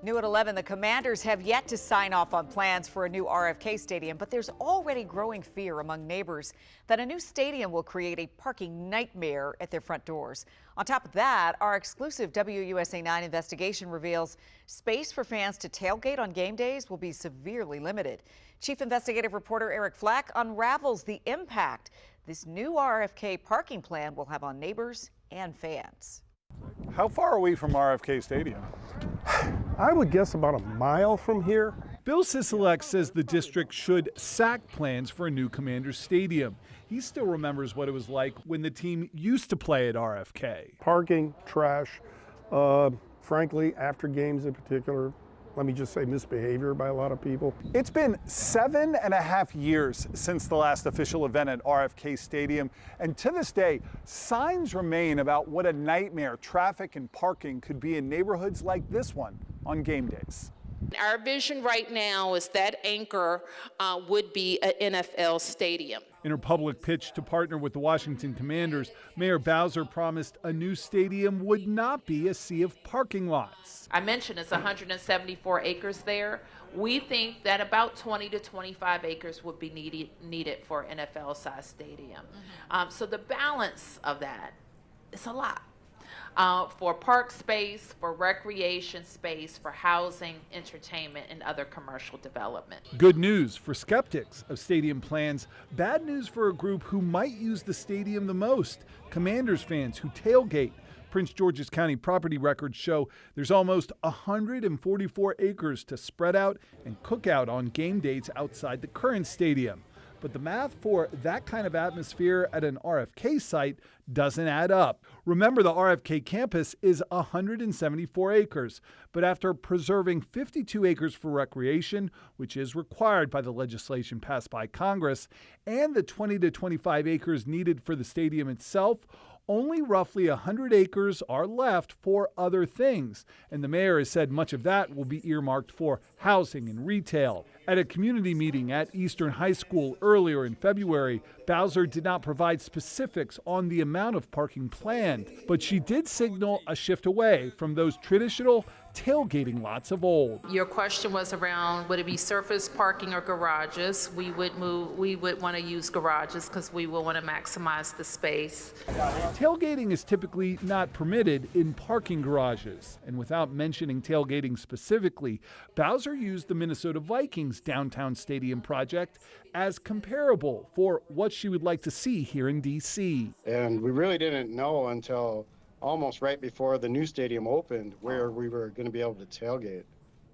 New at 11, the Commanders have yet to sign off on plans for a new RFK stadium, but there's already growing fear among neighbors that a new stadium will create a parking nightmare at their front doors. On top of that, our exclusive WUSA 9 investigation reveals space for fans to tailgate on game days will be severely limited. Chief investigative reporter Eric Flack unravels the impact this new RFK parking plan will have on neighbors and fans. How far are we from RFK Stadium? I would guess about a mile from here. Bill Sisolak says the district should sack plans for a new Commanders stadium. He still remembers what it was like when the team used to play at RFK. Parking, trash, frankly, after games in particular, let me just say misbehavior by a lot of people. It's been 7.5 years since the last official event at RFK Stadium, and to this day, signs remain about what a nightmare traffic and parking could be in neighborhoods like this one on game days. Our vision right now is that anchor would be an NFL stadium. In her public pitch to partner with the Washington Commanders, Mayor Bowser promised a new stadium would not be a sea of parking lots. I mentioned it's 174 acres there. We think that about 20 to 25 acres would be needed for an NFL-sized stadium. So the balance of that is a lot. For park space, for recreation space, for housing, entertainment, and other commercial development. Good news for skeptics of stadium plans, bad news for a group who might use the stadium the most, Commanders fans who tailgate. Prince George's County property records show there's almost 144 acres to spread out and cook out on game dates outside the current stadium. But the math for that kind of atmosphere at an RFK site doesn't add up. Remember, the RFK campus is 174 acres, but after preserving 52 acres for recreation, which is required by the legislation passed by Congress, and the 20 to 25 acres needed for the stadium itself, only roughly 100 acres are left for other things, and the mayor has said much of that will be earmarked for housing and retail. At a community meeting at Eastern High School earlier in February, Bowser did not provide specifics on the amount of parking planned, but she did signal a shift away from those traditional tailgating lots of old. Your question was around, would it be surface parking or garages? We would want to use garages because we will want to maximize the space. Tailgating is typically not permitted in parking garages, and without mentioning tailgating specifically, Bowser used the Minnesota Vikings downtown stadium project as comparable for what she would like to see here in D.C. And we really didn't know until almost right before the new stadium opened where we were going to be able to tailgate,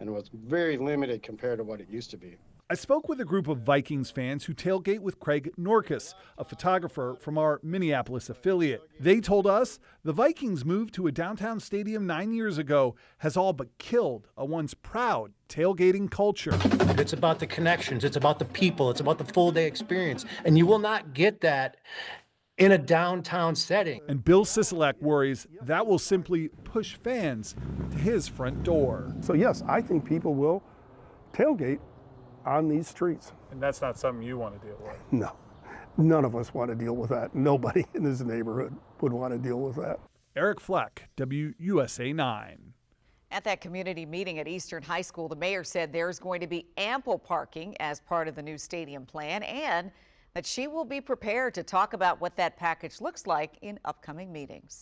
and it was very limited compared to what it used to be. I spoke with a group of Vikings fans who tailgate with Craig Norcus, a photographer from our Minneapolis affiliate. They told us the Vikings' move to a downtown stadium 9 years ago has all but killed a once proud tailgating culture. It's about the connections, it's about the people, it's about the full-day experience, and you will not get that in a downtown setting. And Bill Sisolak worries that will simply push fans to his front door. So yes, I think people will tailgate on these streets. And that's not something you want to deal with. No, none of us want to deal with that. Nobody in this neighborhood would want to deal with that. Eric Fleck, WUSA 9. At that community meeting at Eastern High School, the mayor said there's going to be ample parking as part of the new stadium plan, and that she will be prepared to talk about what that package looks like in upcoming meetings.